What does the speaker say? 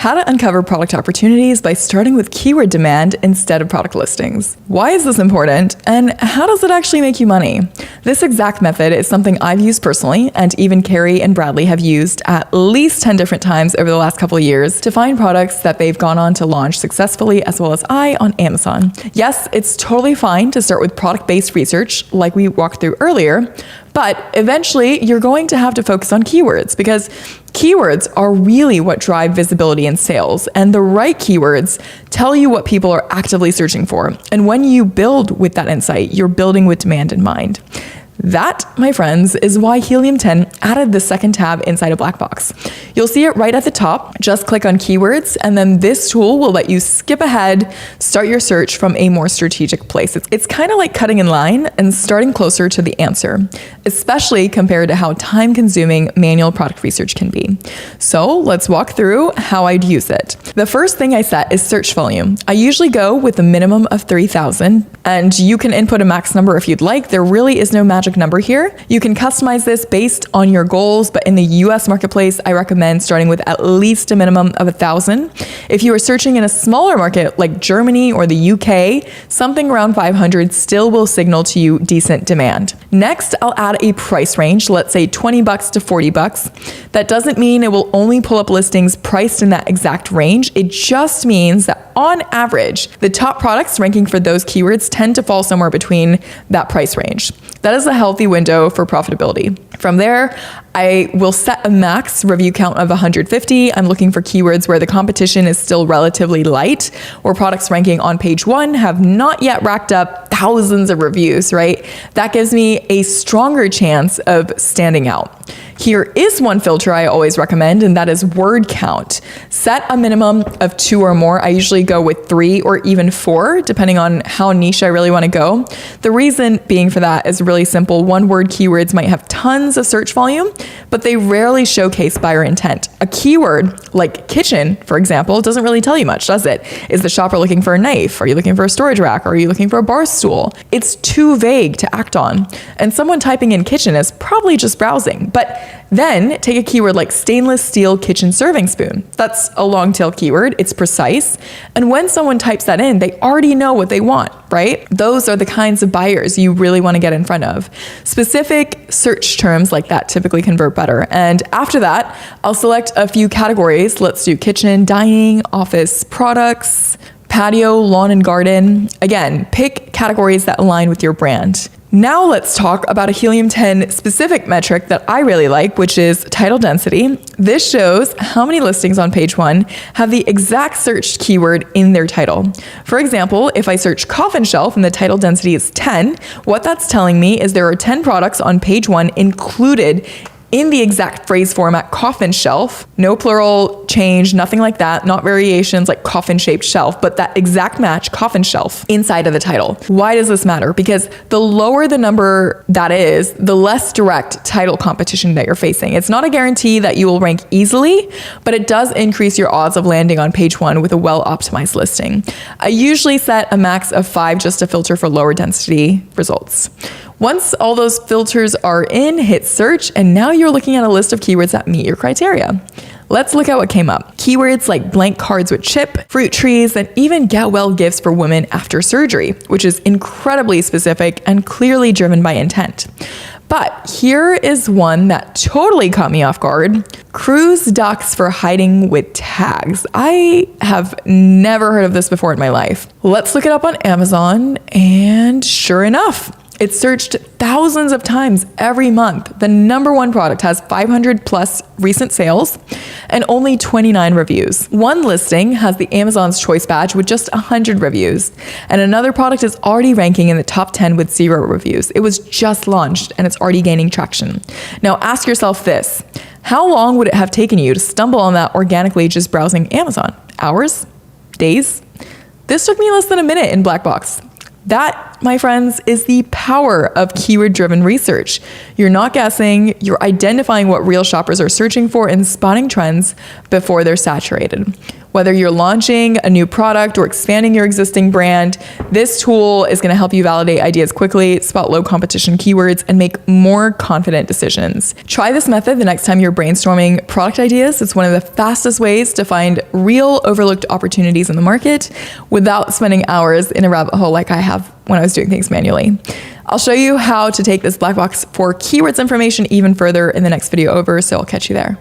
how to uncover product opportunities by starting with keyword demand instead of product listings. Why is this important, and how does it actually make you money? This exact method is something I've used personally, and even Carrie and Bradley have used at least 10 different times over the last couple of years to find products that they've gone on to launch successfully, as well as I on Amazon. Yes, it's totally fine to start with product-based research like we walked through earlier, but eventually you're going to have to focus on keywords, because keywords are really what drive visibility and sales, and the right keywords tell you what people are actively searching for. And when you build with that insight, you're building with demand in mind. That, my friends, is why Helium 10 added the second tab inside a black box. You'll see it right at the top. Just click on keywords, and then this tool will let you skip ahead, start your search from a more strategic place. It's kind of like cutting in line and starting closer to the answer, especially compared to how time-consuming manual product research can be. So let's walk through how I'd use it. The first thing I set is search volume. I usually go with a minimum of 3,000, and you can input a max number if you'd like. There really is no magic number here. You can customize this based on your goals, but in the US marketplace, I recommend starting with at least a minimum of 1,000. If you are searching in a smaller market like Germany or the UK, something around 500 still will signal to you decent demand. Next, I'll add a price range, let's say $20 to $40. That doesn't mean it will only pull up listings priced in that exact range. It just means that on average, the top products ranking for those keywords tend to fall somewhere between that price range. That is a healthy window for profitability. From there, I will set a max review count of 150. I'm looking for keywords where the competition is still relatively light, or products ranking on page 1 have not yet racked up thousands of reviews, right? That gives me a stronger chance of standing out. Here is one filter I always recommend, and that is word count. Set a minimum of 2 or more. I usually go with 3 or even 4, depending on how niche I really want to go. The reason being for that is really simple. One word keywords might have tons of search volume, but they rarely showcase buyer intent. A keyword like kitchen, for example, doesn't really tell you much, does it? Is the shopper looking for a knife? Are you looking for a storage rack? Or are you looking for a bar stool? It's too vague to act on. And someone typing in kitchen is probably just browsing. But then take a keyword like stainless steel kitchen serving spoon. That's a long tail keyword. It's precise. And when someone types that in, they already know what they want, right? Those are the kinds of buyers you really want to get in front of. Specific search terms like that typically convert better. And after that, I'll select a few categories. Let's do kitchen, dining, office products, patio, lawn and garden. Again, pick categories that align with your brand. Now let's talk about a Helium 10 specific metric that I really like, which is title density. This shows how many listings on page 1 have the exact searched keyword in their title. For example, if I search coffin shelf and the title density is 10, what that's telling me is there are 10 products on page 1 included in the exact phrase format coffin shelf. No plural change, nothing like that, not variations like coffin shaped shelf, but that exact match, coffin shelf, inside of the title. Why does this matter? Because the lower the number that is, the less direct title competition that you're facing. It's not a guarantee that you will rank easily, but it does increase your odds of landing on page 1 with a well-optimized listing. I usually set a max of 5 just to filter for lower density results. Once all those filters are in, hit search, and now you're looking at a list of keywords that meet your criteria. Let's look at what came up. Keywords like blank cards with chip, fruit trees, and even get well gifts for women after surgery, which is incredibly specific and clearly driven by intent. But here is one that totally caught me off guard. Cruise ducks for hiding with tags. I have never heard of this before in my life. Let's look it up on Amazon, and sure enough, it's searched thousands of times every month. The number 1 product has 500 plus recent sales and only 29 reviews. One listing has the Amazon's Choice badge with just 100 reviews. And another product is already ranking in the top 10 with 0 reviews. It was just launched and it's already gaining traction. Now ask yourself this: how long would it have taken you to stumble on that organically just browsing Amazon? Hours? Days? This took me less than a minute in Black Box. That That, my friends, is the power of keyword-driven research. You're not guessing, you're identifying what real shoppers are searching for and spotting trends before they're saturated. Whether you're launching a new product or expanding your existing brand, this tool is going to help you validate ideas quickly, spot low competition keywords, and make more confident decisions. Try this method the next time you're brainstorming product ideas. It's one of the fastest ways to find real overlooked opportunities in the market without spending hours in a rabbit hole like I have when I was doing things manually. I'll show you how to take this black box for keywords information even further in the next video over, so I'll catch you there.